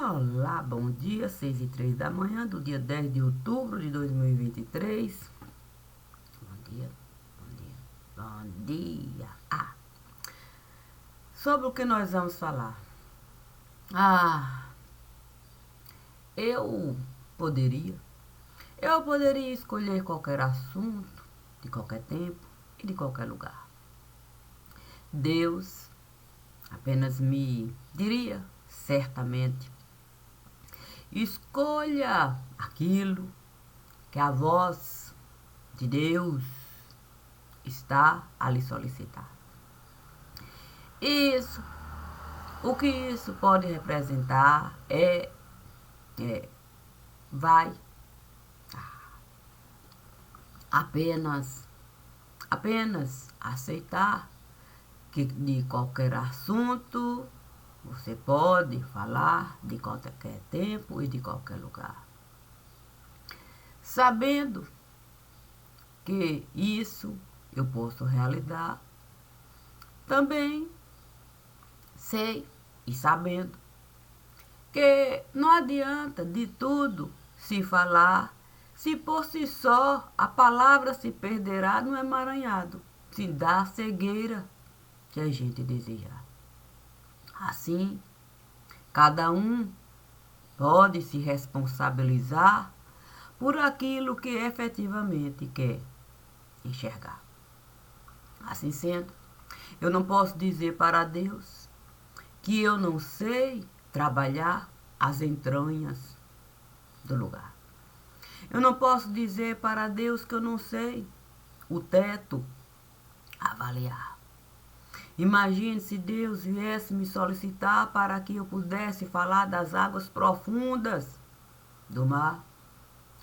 Olá, bom dia, 6h03 da manhã do dia 10 de outubro de 2023. Bom dia, bom dia, bom dia. Sobre o que nós vamos falar? Eu poderia, eu poderia escolher qualquer assunto, de qualquer tempo e de qualquer lugar. Deus apenas me diria, certamente, escolha aquilo que a voz de Deus está a lhe solicitar. Isso, o que isso pode representar vai apenas aceitar que de qualquer assunto você pode falar de qualquer tempo e de qualquer lugar. Sabendo que isso eu posso realizar, também sei e sabendo que não adianta de tudo se falar, se por si só a palavra se perderá no emaranhado, se dá cegueira que a gente desejar. Assim, cada um pode se responsabilizar por aquilo que efetivamente quer enxergar. Assim sendo, eu não posso dizer para Deus que eu não sei trabalhar as entranhas do lugar. Eu não posso dizer para Deus que eu não sei o teto avaliar. Imagine se Deus viesse me solicitar para que eu pudesse falar das águas profundas do mar.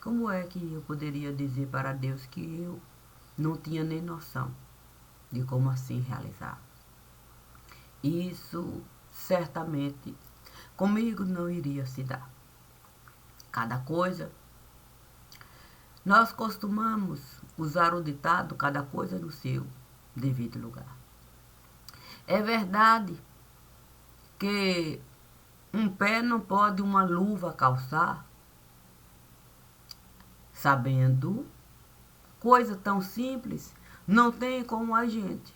Como é que eu poderia dizer para Deus que eu não tinha nem noção de como assim realizar? Isso certamente comigo não iria se dar. Cada coisa, nós costumamos usar o ditado cada coisa no seu devido lugar. É verdade que um pé não pode uma luva calçar, sabendo coisa tão simples, não tem como a gente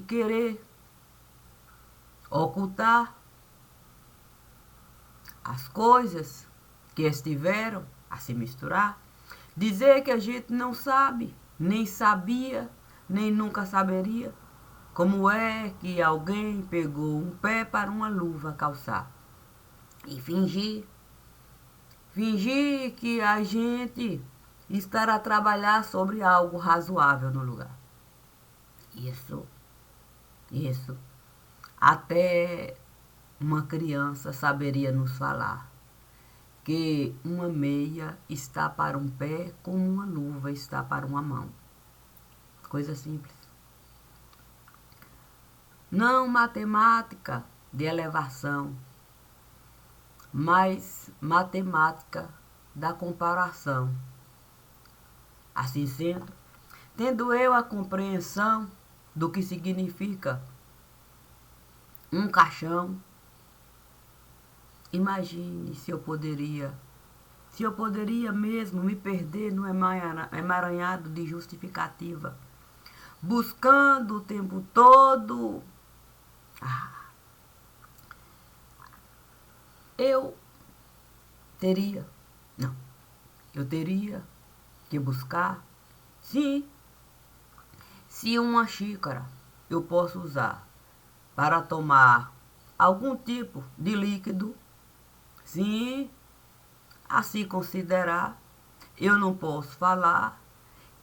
querer ocultar as coisas que estiveram a se misturar, dizer que a gente não sabe, nem sabia, nem nunca saberia como é que alguém pegou um pé para uma luva calçar e fingir que a gente estará a trabalhar sobre algo razoável no lugar. Isso. Até uma criança saberia nos falar que uma meia está para um pé como uma luva está para uma mão. Coisa simples. Não matemática de elevação, mas matemática da comparação. Assim sendo, tendo eu a compreensão do que significa um caixão, imagine se eu poderia mesmo me perder no emaranhado de justificativa, buscando o tempo todo. Eu teria que buscar, sim, se uma xícara eu posso usar para tomar algum tipo de líquido, sim, assim considerar, eu não posso falar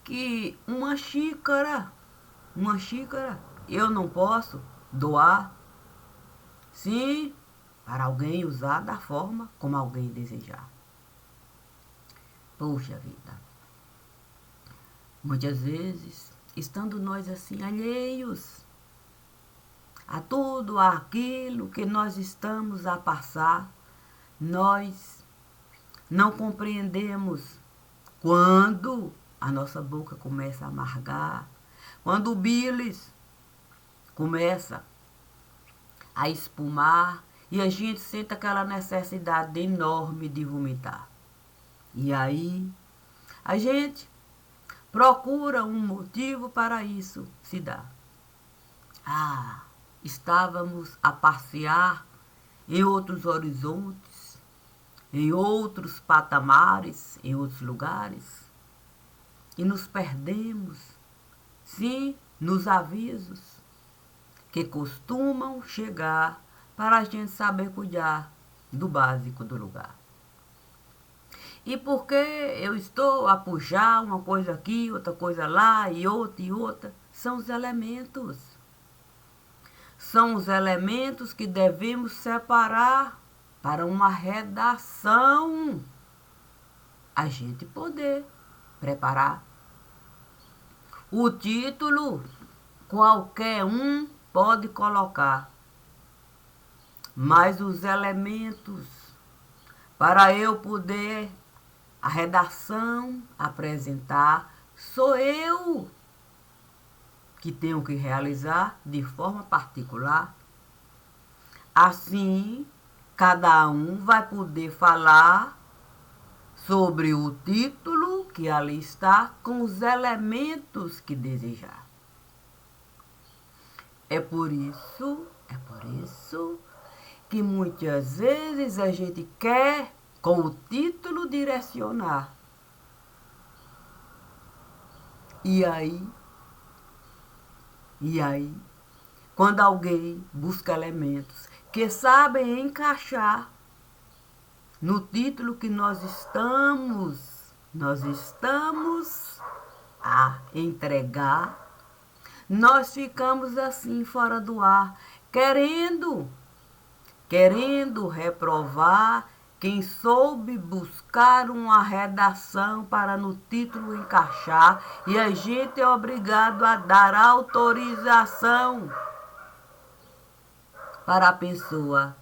que uma xícara, eu não posso doar, sim, para alguém usar da forma como alguém desejar. Poxa vida, muitas vezes, estando nós assim alheios a tudo aquilo que nós estamos a passar, nós não compreendemos quando a nossa boca começa a amargar, quando o bílis começa a espumar e a gente sente aquela necessidade enorme de vomitar. E aí, a gente procura um motivo para isso se dar. Ah, estávamos a passear em outros horizontes, em outros patamares, em outros lugares, e nos perdemos, sim, nos avisos que costumam chegar para a gente saber cuidar do básico do lugar. E porque eu estou a puxar uma coisa aqui, outra coisa lá, e outra, são os elementos. São os elementos que devemos separar para uma redação. A gente poder preparar. O título, qualquer um pode colocar. Mas os elementos, para eu poder a redação apresentar, sou eu que tenho que realizar de forma particular. Assim, cada um vai poder falar sobre o título que ali está com os elementos que desejar. É por isso que muitas vezes a gente quer, com o título, direcionar. E aí, quando alguém busca elementos que sabem encaixar no título que nós estamos a entregar, nós ficamos assim fora do ar, querendo reprovar quem soube buscar uma redação para no título encaixar, e a gente é obrigado a dar autorização para a pessoa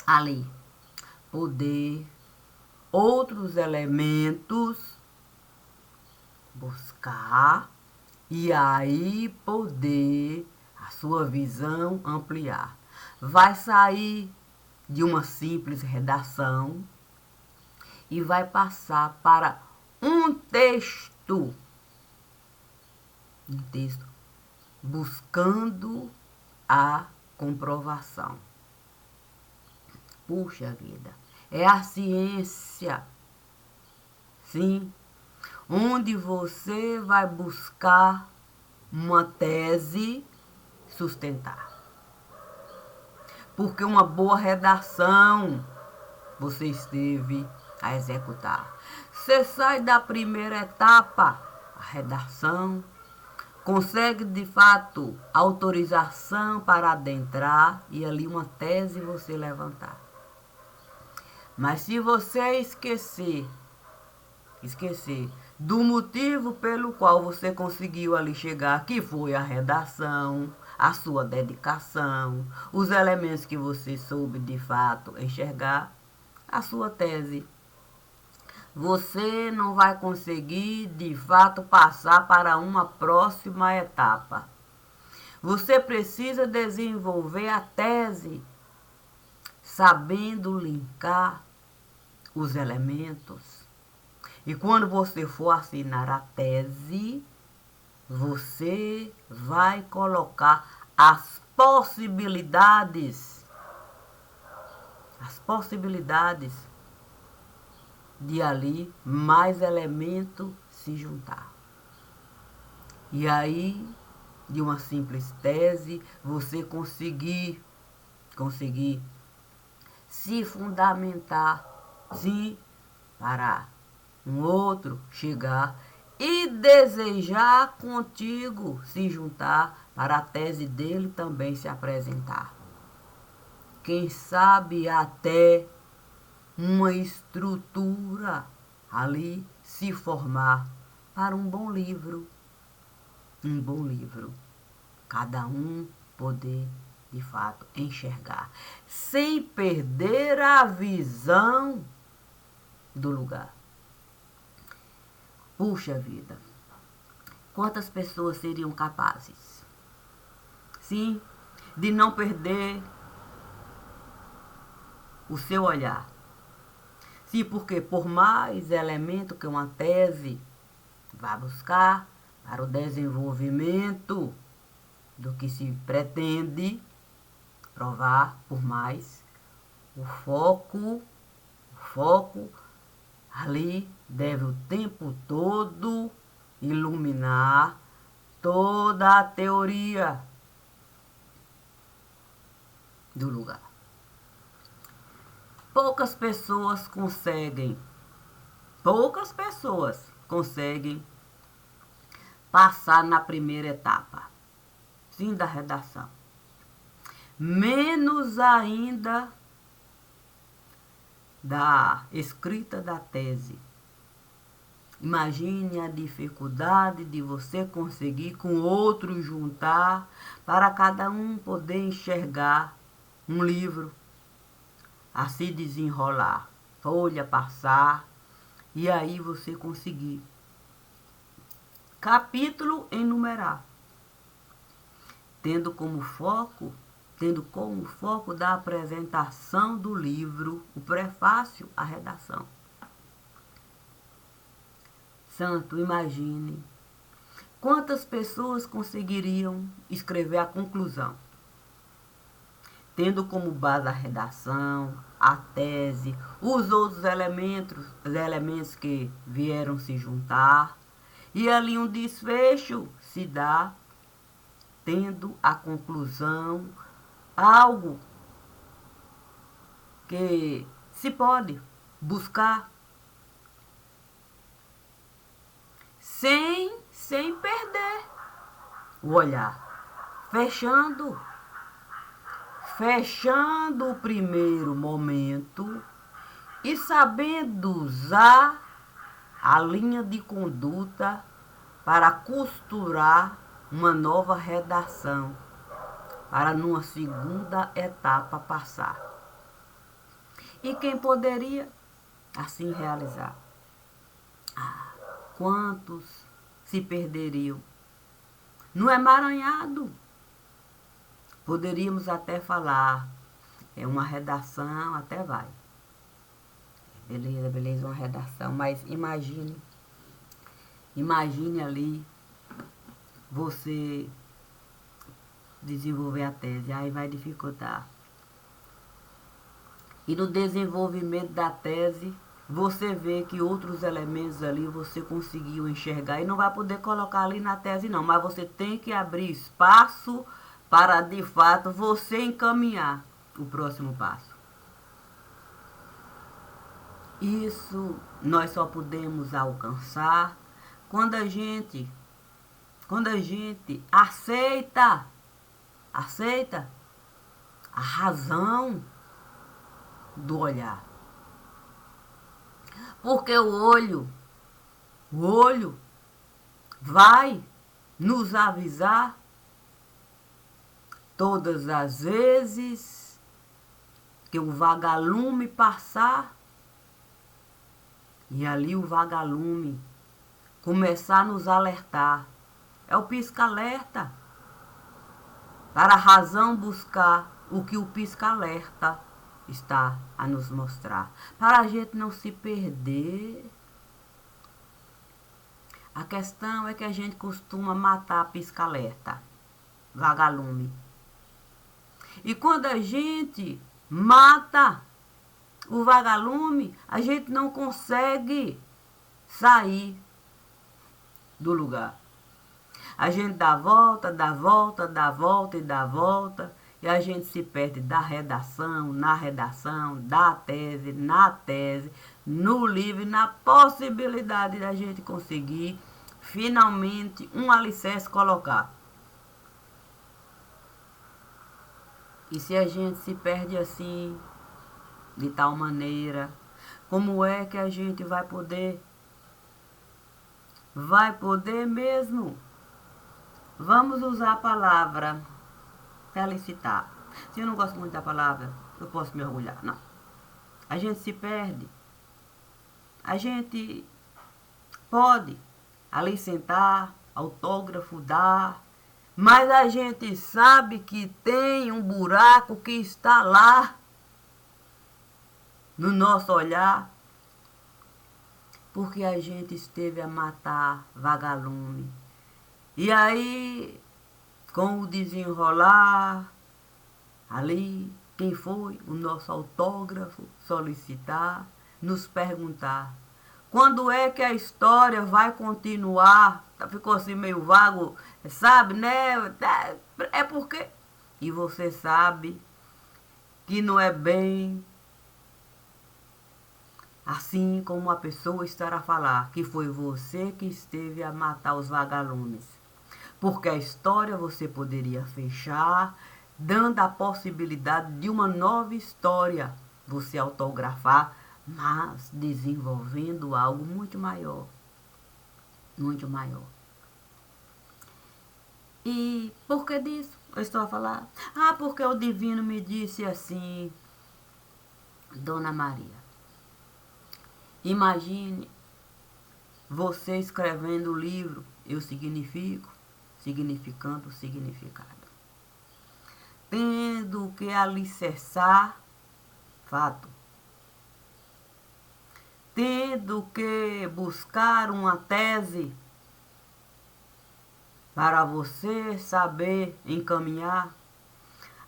ali poder outros elementos buscar e aí poder a sua visão ampliar. Vai sair de uma simples redação e vai passar para um texto buscando a comprovação. Puxa vida, é a ciência, sim, onde você vai buscar uma tese sustentar. Porque uma boa redação você esteve a executar. Você sai da primeira etapa, a redação, consegue de fato autorização para adentrar e ali uma tese você levantar. Mas se você esquecer do motivo pelo qual você conseguiu ali chegar, que foi a redação, a sua dedicação, os elementos que você soube de fato enxergar, a sua tese, você não vai conseguir de fato passar para uma próxima etapa. Você precisa desenvolver a tese, sabendo linkar os elementos. E quando você for assinar a tese, você vai colocar as possibilidades de ali mais elemento se juntar. E aí, de uma simples tese, você conseguir se fundamentar, sim, para um outro chegar e desejar contigo se juntar para a tese dele também se apresentar. Quem sabe até uma estrutura ali se formar para um bom livro. Cada um poder de fato enxergar, sem perder a visão do lugar. Puxa vida, quantas pessoas seriam capazes, sim, de não perder o seu olhar. Sim, porque por mais elemento que uma tese vai buscar para o desenvolvimento do que se pretende provar, por mais, o foco ali deve o tempo todo iluminar toda a teoria do lugar. Poucas pessoas conseguem passar na primeira etapa, sim, da redação. Menos ainda da escrita da tese. Imagine a dificuldade de você conseguir com outro juntar para cada um poder enxergar um livro, a se desenrolar, folha passar, e aí você conseguir capítulo enumerar, tendo como foco da apresentação do livro, o prefácio, a redação. Santo, imagine quantas pessoas conseguiriam escrever a conclusão, tendo como base a redação, a tese, os outros elementos que vieram se juntar, e ali um desfecho se dá, tendo a conclusão, algo que se pode buscar sem perder o olhar, fechando o primeiro momento e sabendo usar a linha de conduta para costurar uma nova redação, para numa segunda etapa passar. E quem poderia assim realizar? Quantos se perderiam no emaranhado? Poderíamos até falar, uma redação até vai. Beleza, uma redação, mas imagine ali você desenvolver a tese, aí vai dificultar. E no desenvolvimento da tese, você vê que outros elementos ali você conseguiu enxergar e não vai poder colocar ali na tese não, mas você tem que abrir espaço para de fato você encaminhar o próximo passo. Isso nós só podemos alcançar quando a gente aceita a razão do olhar. Porque o olho vai nos avisar todas as vezes que o vagalume passar e ali o vagalume começar a nos alertar. É o pisca-alerta. Para a razão buscar o que o pisca-alerta está a nos mostrar. Para a gente não se perder. A questão é que a gente costuma matar pisca-alerta, vagalume. E quando a gente mata o vagalume, a gente não consegue sair do lugar. A gente dá volta, e a gente se perde da redação, na redação, da tese, na tese, no livro, na possibilidade da gente conseguir finalmente um alicerce colocar. E se a gente se perde assim, de tal maneira, como é que a gente vai poder? Vai poder mesmo? Vamos usar a palavra felicitar. Se eu não gosto muito da palavra, eu posso me orgulhar. Não. A gente se perde. A gente pode ali sentar, autógrafo dar, mas a gente sabe que tem um buraco que está lá. no nosso olhar, porque a gente esteve a matar vagalume. E aí, com o desenrolar, ali, quem foi o nosso autógrafo solicitar, nos perguntar quando é que a história vai continuar. Ficou assim meio vago, sabe, né? É porque... E você sabe que não é bem assim como a pessoa estará a falar, que foi você que esteve a matar os vagalumes. Porque a história você poderia fechar, dando a possibilidade de uma nova história, você autografar, mas desenvolvendo algo muito maior. Muito maior. E por que disso? Eu estou a falar. Porque o divino me disse assim, Dona Maria. Imagine você escrevendo o livro, eu significo, significando o significado. Tendo que alicerçar fato. Tendo que buscar uma tese para você saber encaminhar,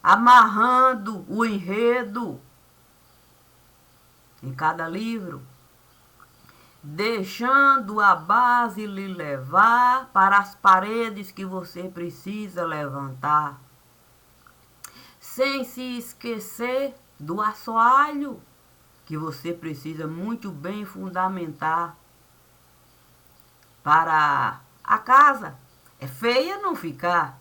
amarrando o enredo em cada livro, deixando a base lhe levar para as paredes que você precisa levantar, sem se esquecer do assoalho que você precisa muito bem fundamentar para a casa. É feia não ficar.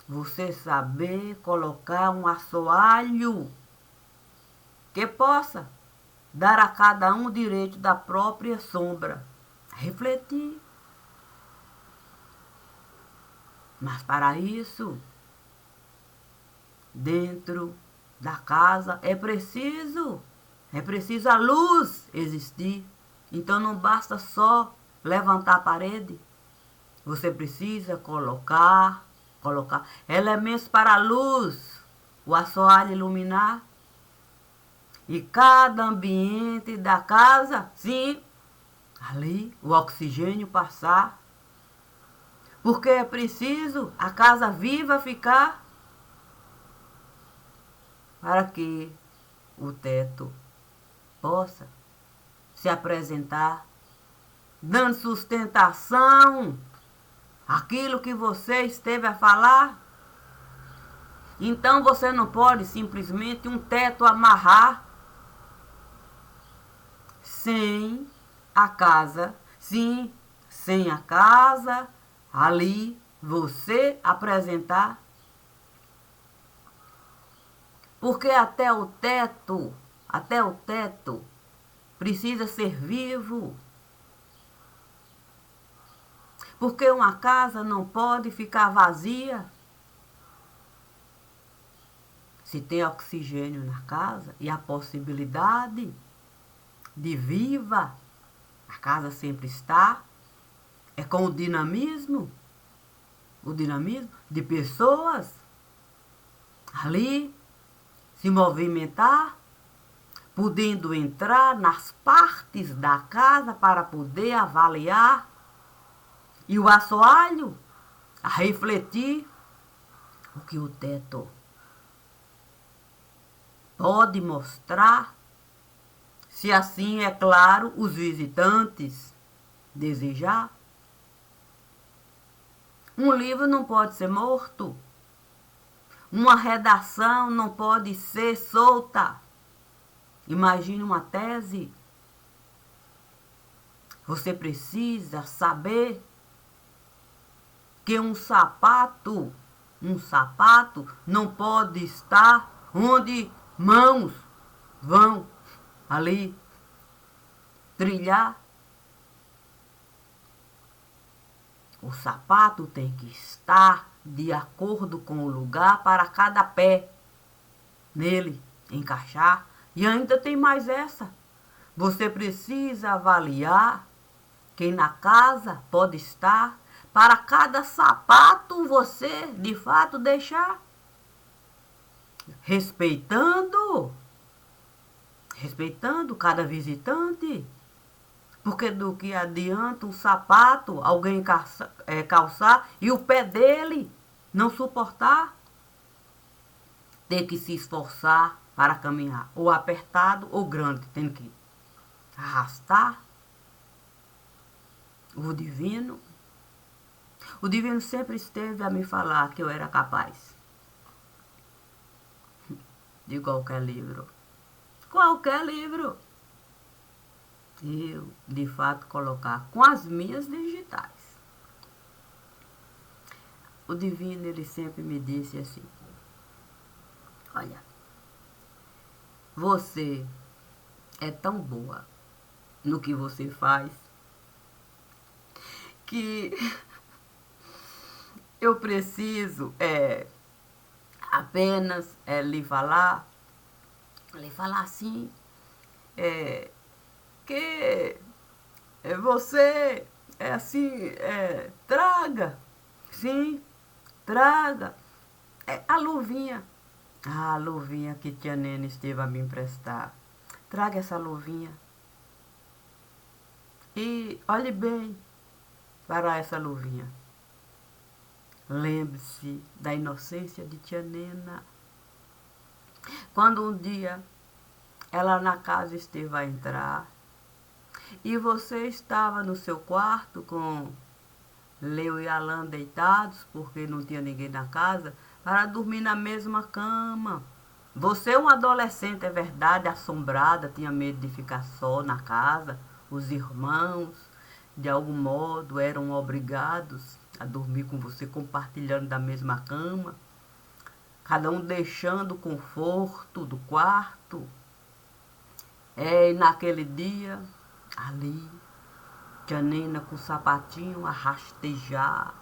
Você saber colocar um assoalho que possa dar a cada um o direito da própria sombra. Refletir. Mas para isso, dentro da casa é preciso a luz existir. Então não basta só levantar a parede. Você precisa colocar elementos para a luz, o assoalho iluminar. E cada ambiente da casa, sim, ali o oxigênio passar. Porque é preciso a casa viva ficar para que o teto possa se apresentar, dando sustentação àquilo que você esteve a falar. Então você não pode simplesmente um teto amarrar sem a casa, sim, sem a casa, ali você apresentar. Porque até o teto precisa ser vivo. Porque uma casa não pode ficar vazia. Se tem oxigênio na casa e a possibilidade de viva, a casa sempre está, é com o dinamismo de pessoas ali se movimentar, podendo entrar nas partes da casa para poder avaliar, e o assoalho a refletir o que o teto pode mostrar, se assim, é claro, os visitantes desejar. Um livro não pode ser morto. Uma redação não pode ser solta. Imagine uma tese. Você precisa saber que um sapato não pode estar onde mãos vão ali trilhar. O sapato tem que estar de acordo com o lugar para cada pé nele encaixar. E ainda tem mais essa. Você precisa avaliar quem na casa pode estar para cada sapato você de fato deixar respeitando respeitando cada visitante. Porque do que adianta um sapato alguém calçar e o pé dele não suportar? Ter que se esforçar para caminhar, ou apertado ou grande, tendo que arrastar. O divino, o divino sempre esteve a me falar que eu era capaz de qualquer livro. Qualquer livro. Eu, de fato, colocar com as minhas digitais. O divino, ele sempre me disse assim: olha, você é tão boa no que você faz que eu preciso apenas lhe falar assim, que você é assim, traga, sim, traga a luvinha. A luvinha que tia Nena esteve a me emprestar. Traga essa luvinha. E olhe bem para essa luvinha. Lembre-se da inocência de tia Nena. Quando um dia ela na casa esteve a entrar e você estava no seu quarto com Leo e Alan deitados, porque não tinha ninguém na casa, para dormir na mesma cama. Você, um adolescente, é verdade, assombrada, tinha medo de ficar só na casa. Os irmãos, de algum modo, eram obrigados a dormir com você, compartilhando da mesma cama. Cada um deixando o conforto do quarto. E naquele dia, ali, tia Nena com o sapatinho a rastejar.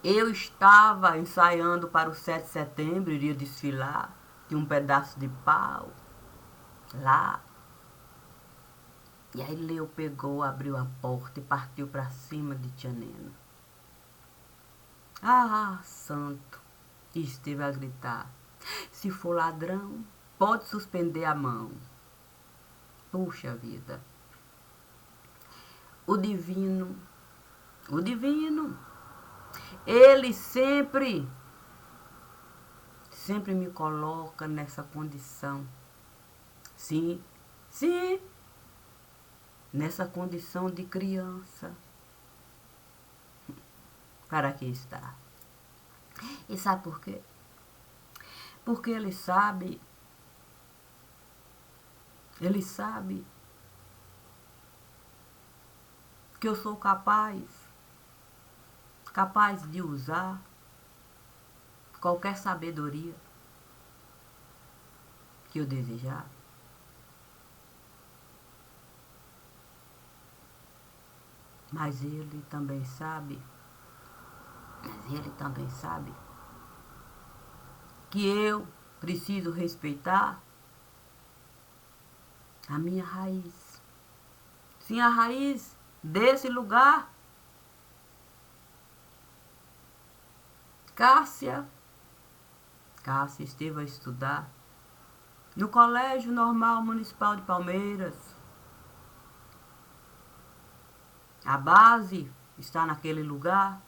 Eu estava ensaiando para o 7 de setembro, iria desfilar. Tinha um pedaço de pau lá. E aí Leo pegou, abriu a porta e partiu para cima de tia Nena. Ah, santo! E esteve a gritar: se for ladrão, pode suspender a mão. Puxa vida! O divino, ele sempre me coloca nessa condição. Sim, sim, nessa condição de criança. Para que está? E sabe por quê? Porque ele sabe que eu sou capaz de usar qualquer sabedoria que eu desejar. Mas ele também sabe que eu preciso respeitar a minha raiz. Sim, a raiz desse lugar. Cássia esteve a estudar no Colégio Normal Municipal de Palmeiras. A base está naquele lugar.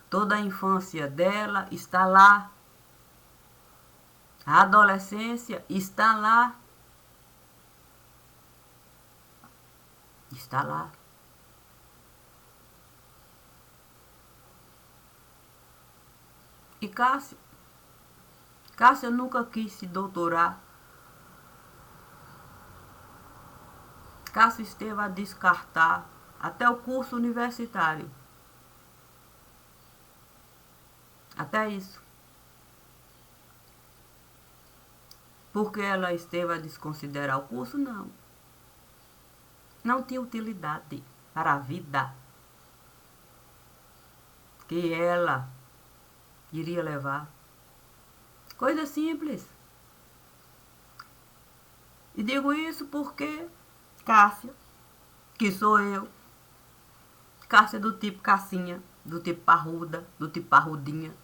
Toda a infância dela está lá. A adolescência está lá. Está lá. E Cássia nunca quis se doutorar. Cássia esteve a descartar até o curso universitário. Até isso. Porque ela esteve a desconsiderar o curso? Não. Não tinha utilidade para a vida que ela iria levar. Coisa simples. E digo isso porque Cássia, que sou eu, Cássia do tipo Cassinha, do tipo parruda, do tipo parrudinha,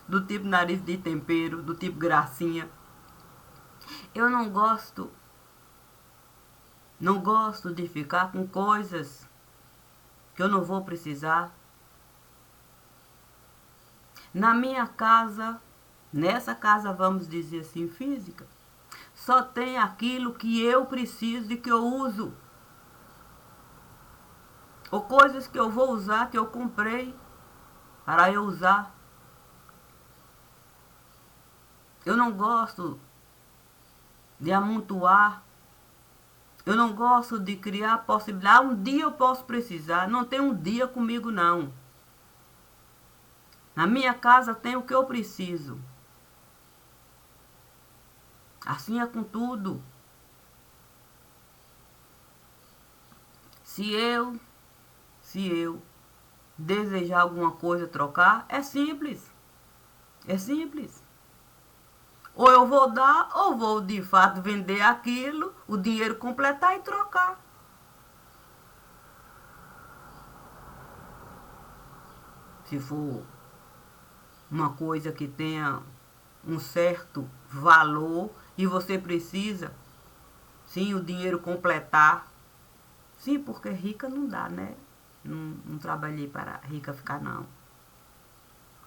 do tipo nariz de tempero, do tipo gracinha. Eu não gosto de ficar com coisas que eu não vou precisar. Na minha casa, nessa casa, vamos dizer assim, física, só tem aquilo que eu preciso e que eu uso. Ou coisas que eu vou usar, que eu comprei para eu usar. Eu não gosto de amontoar. Eu não gosto de criar possibilidade. Um dia eu posso precisar. Não tem um dia comigo, não. Na minha casa tem o que eu preciso. Assim é com tudo. Se eu desejar alguma coisa, trocar, é simples. É simples. Ou eu vou dar, ou vou de fato vender aquilo, o dinheiro completar e trocar. Se for uma coisa que tenha um certo valor e você precisa, sim, o dinheiro completar. Sim, porque rica não dá, né? Não trabalhei para rica ficar, não.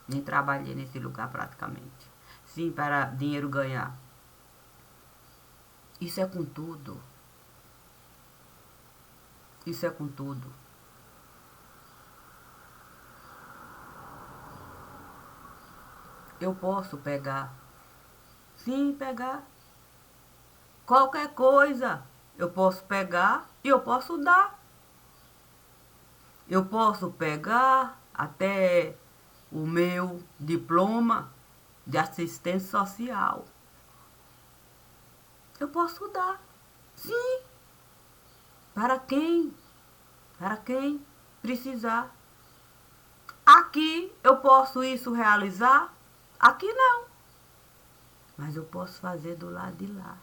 Nem trabalhei nesse lugar praticamente. Sim, para dinheiro ganhar. Isso é com tudo. Isso é com tudo. Eu posso pegar. Sim, pegar. Qualquer coisa. Eu posso pegar e eu posso dar. Eu posso pegar até o meu diploma de assistência social. Eu posso dar. Sim. Para quem? Para quem precisar. Aqui eu posso isso realizar? Aqui não. Mas eu posso fazer do lado de lá.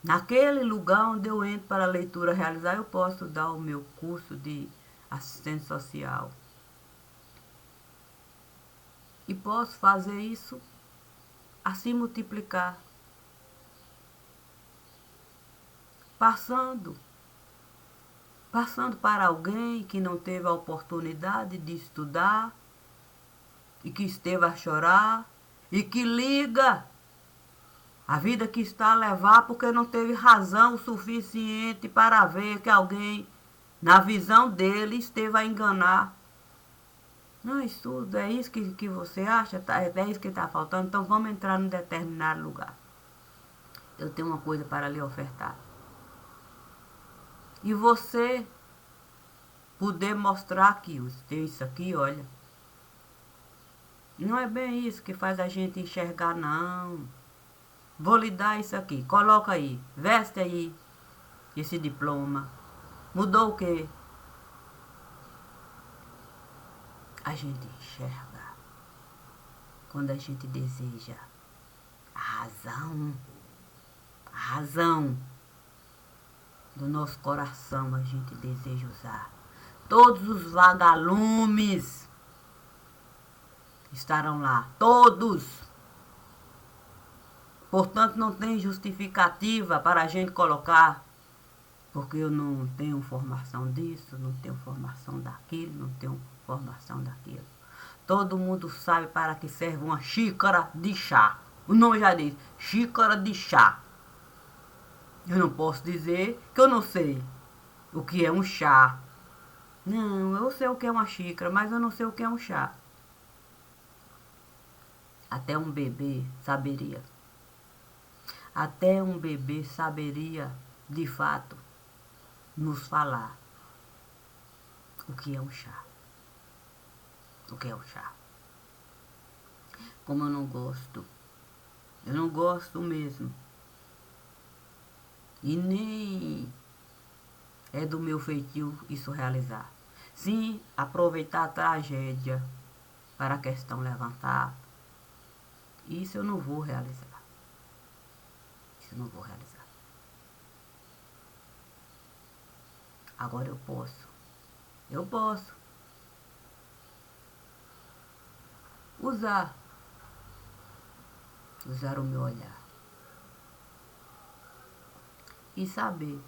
Naquele lugar onde eu entro para a leitura realizar, eu posso dar o meu curso de assistente social. E posso fazer isso assim multiplicar. Passando para alguém que não teve a oportunidade de estudar e que esteve a chorar e que liga a vida que está a levar porque não teve razão suficiente para ver que alguém, na visão dele, esteve a enganar. Não, estudo, é isso que você acha? É isso que está faltando? Então vamos entrar num determinado lugar. Eu tenho uma coisa para lhe ofertar. E você poder mostrar que tem isso aqui, olha. Não é bem isso que faz a gente enxergar, não. Vou lhe dar isso aqui. Coloca aí. Veste aí esse diploma. Mudou o quê? A gente enxerga quando a gente deseja a razão do nosso coração a gente deseja usar. Todos os vagalumes estarão lá. Todos. Portanto, não tem justificativa para a gente colocar, porque eu não tenho formação disso, não tenho formação daquilo, não tenho formação daquilo. Todo mundo sabe para que serve uma xícara de chá. O nome já diz, xícara de chá. Eu não posso dizer que eu não sei o que é um chá. Não, eu sei o que é uma xícara, mas eu não sei o que é um chá. Até um bebê saberia. Até um bebê saberia, de fato, nos falar o que é um chá. O que é o chá. Como eu não gosto mesmo. E nem é do meu feitio isso realizar. Sim, aproveitar a tragédia para a questão levantar. Isso eu não vou realizar. Isso eu não vou realizar. Agora eu posso. Eu posso. usar o meu olhar e saber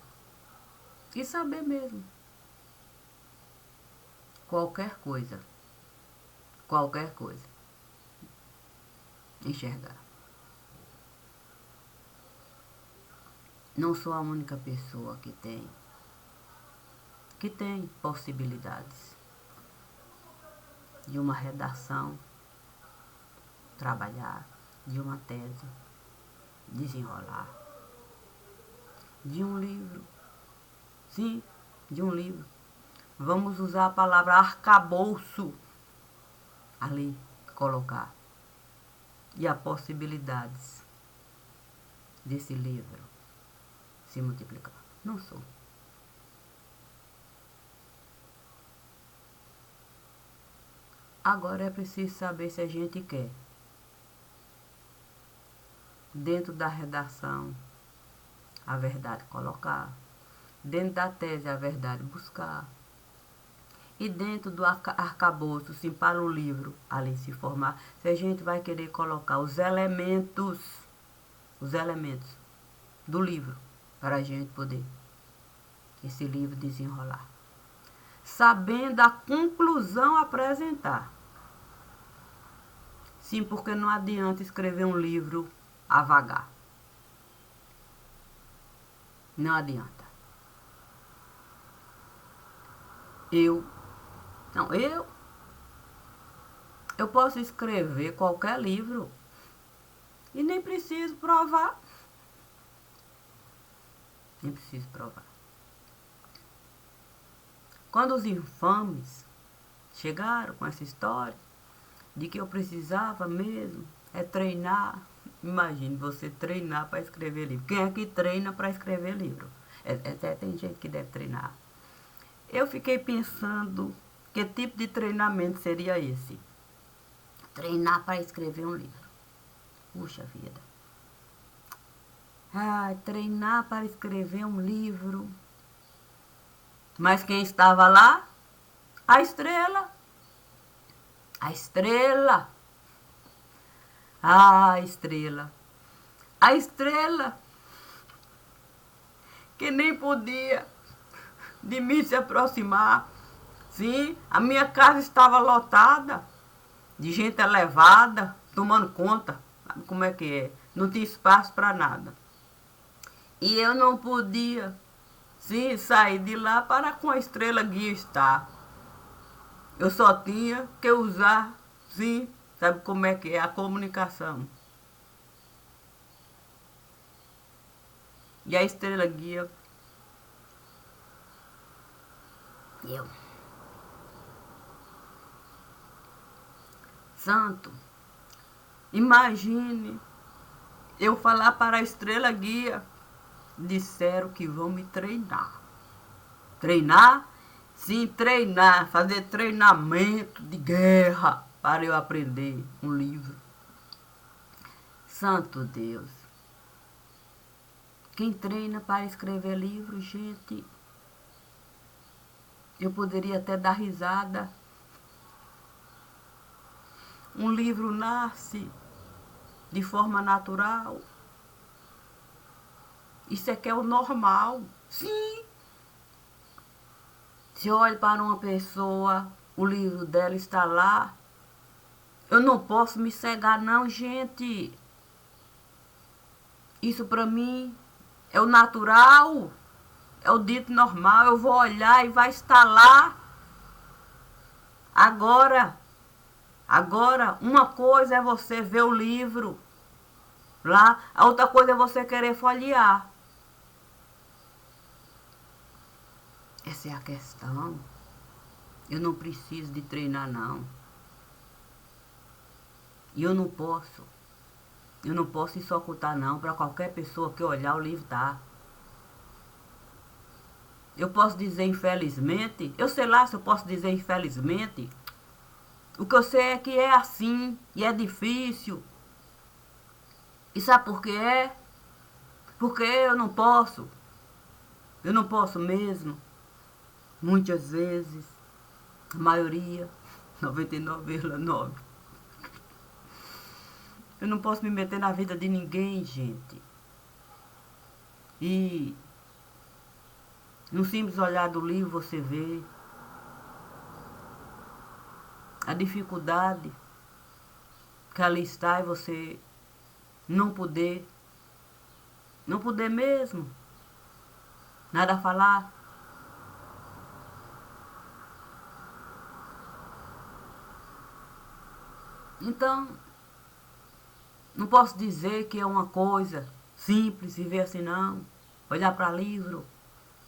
mesmo qualquer coisa, enxergar. Não sou a única pessoa que tem possibilidades de uma redação, trabalhar, de uma tese, desenrolar, de um livro. Sim, de um livro. Vamos usar a palavra arcabouço ali, colocar. E as possibilidades desse livro se multiplicar. Não sou. Agora é preciso saber se a gente quer. Dentro da redação, a verdade colocar. Dentro da tese, a verdade buscar. E dentro do arcabouço, sim, para o livro ali se formar, se a gente vai querer colocar os elementos do livro, para a gente poder esse livro desenrolar. Sabendo a conclusão a apresentar. Sim, porque não adianta escrever um livro a vagar. Não adianta. Eu posso escrever qualquer livro e nem preciso provar. Quando os infames chegaram com essa história de que eu precisava mesmo treinar, imagine você treinar para escrever livro. Quem é que treina para escrever livro? Até tem gente que deve treinar. Eu fiquei pensando que tipo de treinamento seria esse. Treinar para escrever um livro. Puxa vida. Treinar para escrever um livro. Mas quem estava lá? A estrela. A estrela. A estrela. A estrela. Que nem podia de mim se aproximar. Sim, a minha casa estava lotada de gente elevada, tomando conta. Sabe como é que é? Não tinha espaço para nada. E eu não podia, sim, sair de lá para com a estrela guia estar. Eu só tinha que usar, sim, sabe como é que é? A comunicação. E a estrela guia. Eu. Santo, imagine eu falar para a estrela guia. Disseram que vão me treinar. Treinar? Sim, treinar. Fazer treinamento de guerra para eu aprender um livro. Santo Deus. Quem treina para escrever livro, gente, eu poderia até dar risada. Um livro nasce de forma natural. Isso é que é o normal. Sim. Se eu olho para uma pessoa, o livro dela está lá. Eu não posso me cegar não, gente. Isso para mim é o natural. É o dito normal. Eu vou olhar e vai estar lá. Agora, uma coisa é você ver o livro lá, a outra coisa é você querer folhear. Essa é a questão. Eu não preciso de treinar, não. E eu não posso isso ocultar, não, para qualquer pessoa que olhar o livro tá. Eu posso dizer infelizmente, eu sei lá se eu posso dizer infelizmente. O que eu sei é que é assim e é difícil. E sabe por que é? Porque eu não posso. Eu não posso mesmo. Muitas vezes, a maioria, 99,9, Eu não posso me meter na vida de ninguém, gente. E no simples olhar do livro você vê a dificuldade que ali está e você não poder mesmo, nada a falar. Então, não posso dizer que é uma coisa simples viver assim, não. Olhar para livro,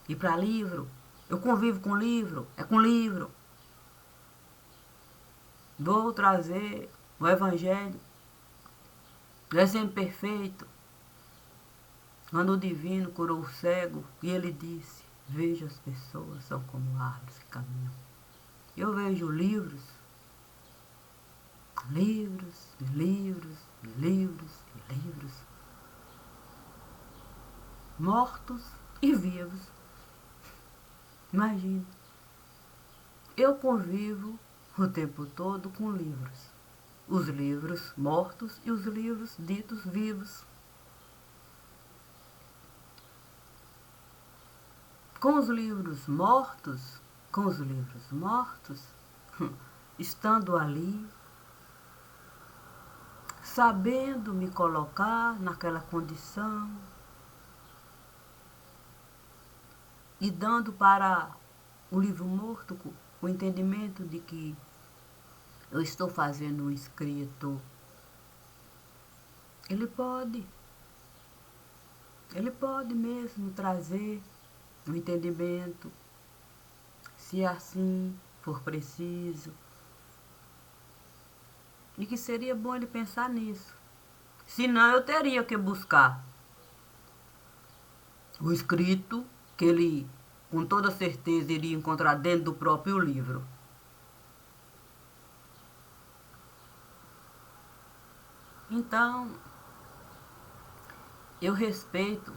ir para livro. Eu convivo com livro, é com livro. Vou trazer o Evangelho, o exemplo perfeito. Quando o divino curou o cego e ele disse: veja, as pessoas são como árvores que caminham. Eu vejo livros, livros, livros, livros, livros, mortos e vivos. Imagina, eu convivo o tempo todo com livros. Os livros mortos e os livros ditos vivos. Com os livros mortos, estando ali, sabendo me colocar naquela condição e dando para o livro morto o entendimento de que eu estou fazendo um escrito. Ele pode mesmo trazer um entendimento, se assim for preciso. E que seria bom ele pensar nisso. Senão eu teria que buscar o escrito que ele, com toda certeza, iria encontrar dentro do próprio livro. Então, eu respeito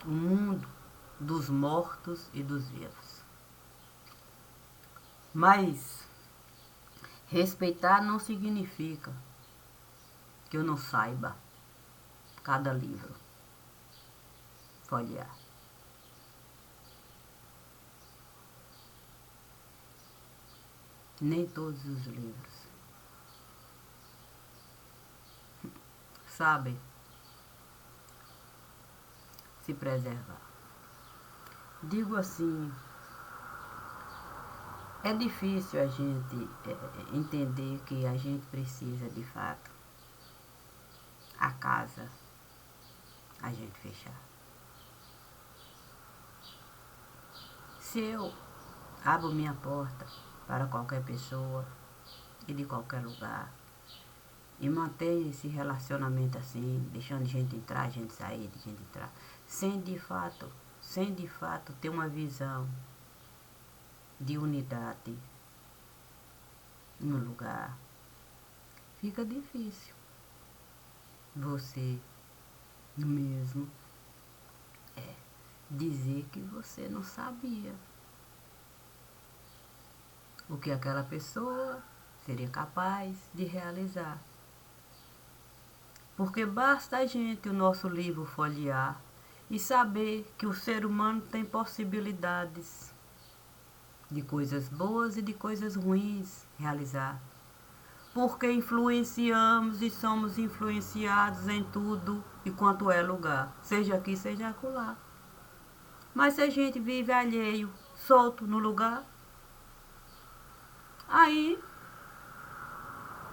o mundo dos mortos e dos vivos. Mas respeitar não significa que eu não saiba cada livro folhear. Nem todos os livros sabem se preservar. Digo assim, é difícil a gente entender que a gente precisa de fato a casa a gente fechar. Se eu abro minha porta para qualquer pessoa e de qualquer lugar e mantenho esse relacionamento assim, deixando gente entrar, gente sair, gente entrar, sem de fato ter uma visão de unidade no lugar, fica difícil você mesmo dizer que você não sabia o que aquela pessoa seria capaz de realizar. Porque basta a gente, o nosso livro, folhear e saber que o ser humano tem possibilidades de coisas boas e de coisas ruins realizar. Porque influenciamos e somos influenciados em tudo e quanto é lugar, seja aqui, seja acolá. Mas se a gente vive alheio, solto no lugar, aí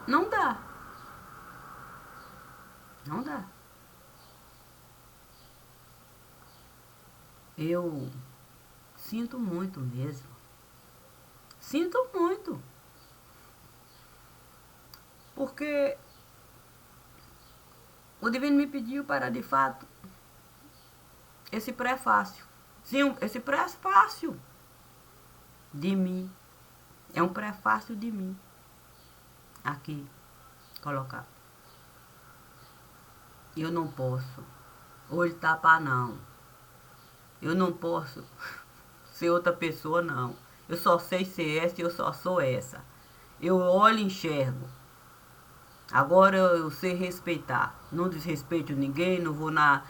não dá. Não dá. Eu sinto muito mesmo. Sinto muito. Porque o divino me pediu para, de fato, esse prefácio. Sim, esse prefácio de mim. É um prefácio de mim. Aqui, colocado. Eu não posso olho tapar, não. Eu não posso ser outra pessoa, não. Eu só sei ser essa e eu só sou essa. Eu olho e enxergo. Agora eu sei respeitar. Não desrespeito ninguém, não vou na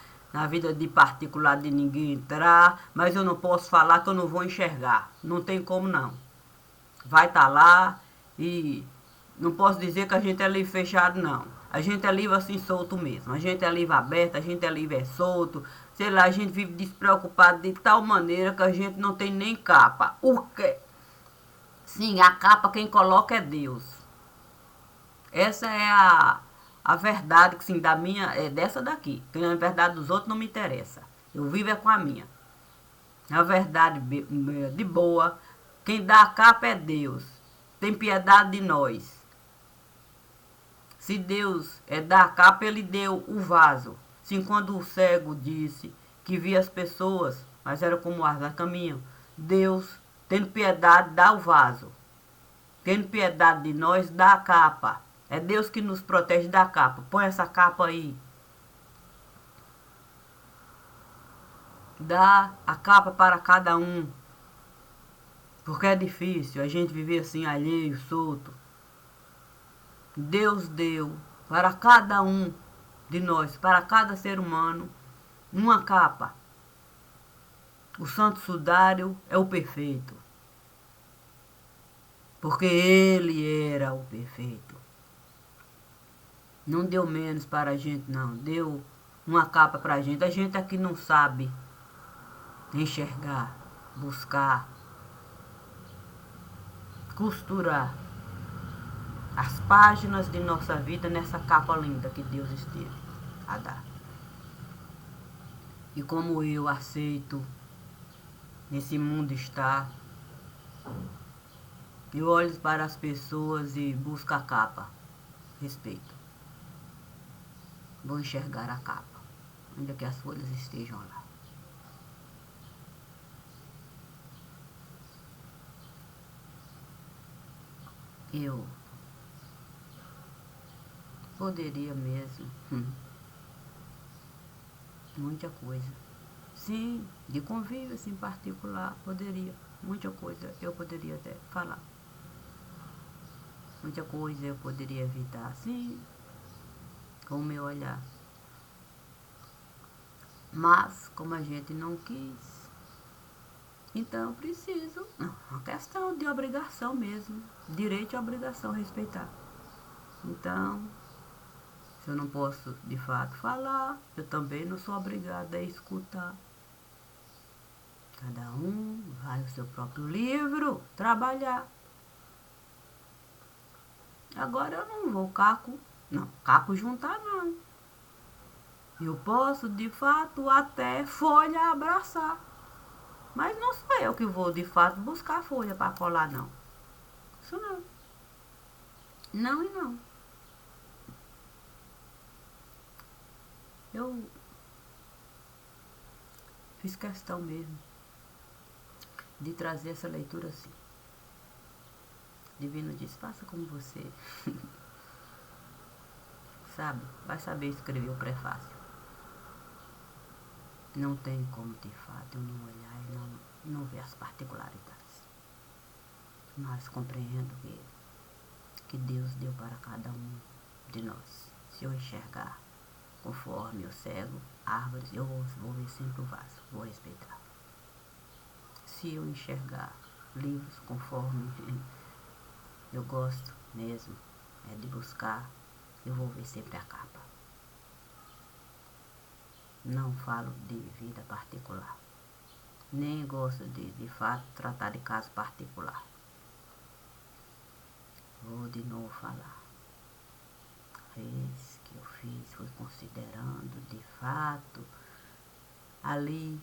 vida de particular de ninguém entrar, mas eu não posso falar que eu não vou enxergar. Não tem como não. Vai estar lá e não posso dizer que a gente é livre fechado, não. A gente é livre assim solto mesmo. A gente é livre aberto, a gente é livre solto. Sei lá, a gente vive despreocupado de tal maneira que a gente não tem nem capa. O quê? Sim, a capa quem coloca é Deus. Essa é a verdade que sim, da minha, é dessa daqui. Que a verdade dos outros não me interessa. Eu vivo é com a minha. A verdade de boa, quem dá a capa é Deus. Tem piedade de nós. Se Deus é dar a capa, ele deu o vaso. Sim, quando o cego disse que via as pessoas, mas era como as caminham, Deus, tendo piedade, dá o vaso. Tendo piedade de nós, dá a capa. É Deus que nos protege da capa. Põe essa capa aí. Dá a capa para cada um. Porque é difícil a gente viver assim alheio, solto. Deus deu para cada um de nós, para cada ser humano, uma capa. O santo sudário é o perfeito. Porque ele era o perfeito. Não deu menos para a gente, não. Deu uma capa para a gente. A gente aqui não sabe enxergar, buscar, costurar as páginas de nossa vida nessa capa linda que Deus esteve a dar. E como eu aceito nesse mundo estar, eu olho para as pessoas e busco a capa. Respeito. Vou enxergar a capa, ainda que as folhas estejam lá. Eu poderia mesmo. Muita coisa. Sim, de convívio assim particular, poderia. Muita coisa eu poderia até falar. Muita coisa eu poderia evitar, sim, com o meu olhar. Mas, como a gente não quis, então preciso. Não, uma questão de obrigação mesmo. Direito e obrigação respeitar. Então, se eu não posso de fato falar, eu também não sou obrigada a escutar. Cada um vai ao seu próprio livro trabalhar. Agora eu não vou caco juntar não. Eu posso de fato até folha abraçar. Mas não sou eu que vou de fato buscar folha para colar não. Isso não. Não e não. Eu fiz questão mesmo de trazer essa leitura assim. Divino diz, faça como você. Sabe? Vai saber escrever o prefácio. Não tem como, de fato, eu não olhar e não ver as particularidades. Mas compreendo que Deus deu para cada um de nós. Se eu enxergar conforme eu cego árvores, eu vou ver sempre o vaso, vou respeitar. Se eu enxergar livros conforme eu gosto mesmo de buscar, eu vou ver sempre a capa. Não falo de vida particular. Nem gosto de fato tratar de caso particular. Vou de novo falar. Vez que eu fiz, fui considerando de fato ali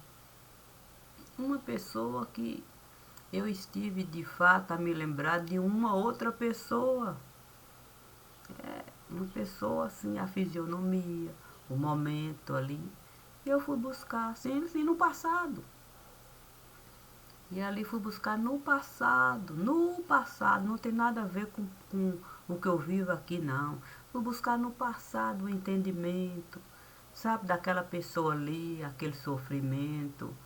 uma pessoa que eu estive de fato a me lembrar de uma outra pessoa. Uma pessoa assim, a fisionomia, o momento ali. E eu fui buscar, sim, no passado. E ali fui buscar no passado, não tem nada a ver com o que eu vivo aqui, não. Fui buscar no passado o entendimento, sabe, daquela pessoa ali, aquele sofrimento,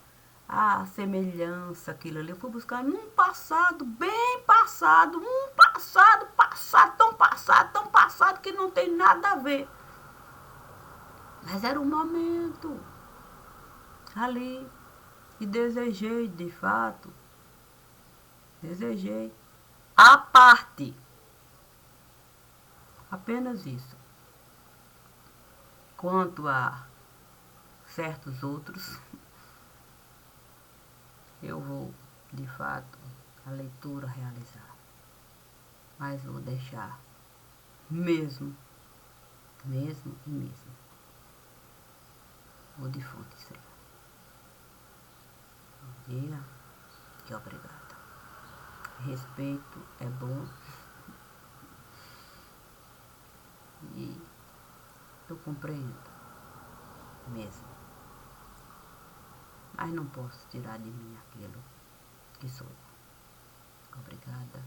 a semelhança, aquilo ali. Eu fui buscar num passado, bem passado, tão passado que não tem nada a ver. Mas era um momento ali que desejei, de fato. Desejei. A parte. Apenas isso. Quanto a certos outros, eu vou, de fato, a leitura realizar. Mas vou deixar mesmo e mesmo o defunto ser. Bom dia e obrigada. Respeito é bom e eu compreendo mesmo. Mas não posso tirar de mim aquilo que sou. Obrigada.